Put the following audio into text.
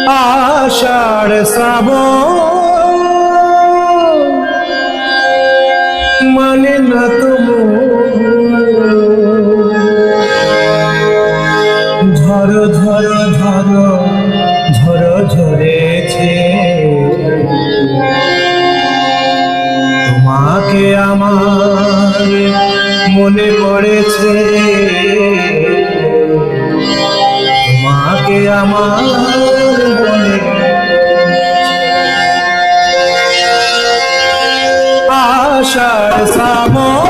আষাঢ় শ্রাবণ মানে না তুমি ঝড় ঝড় ঝড় ঝড় ঝরেছে তোমাকে আমার মনে পড়েছে তোমাকে আমার মনে আষাঢ় শ্রাবণ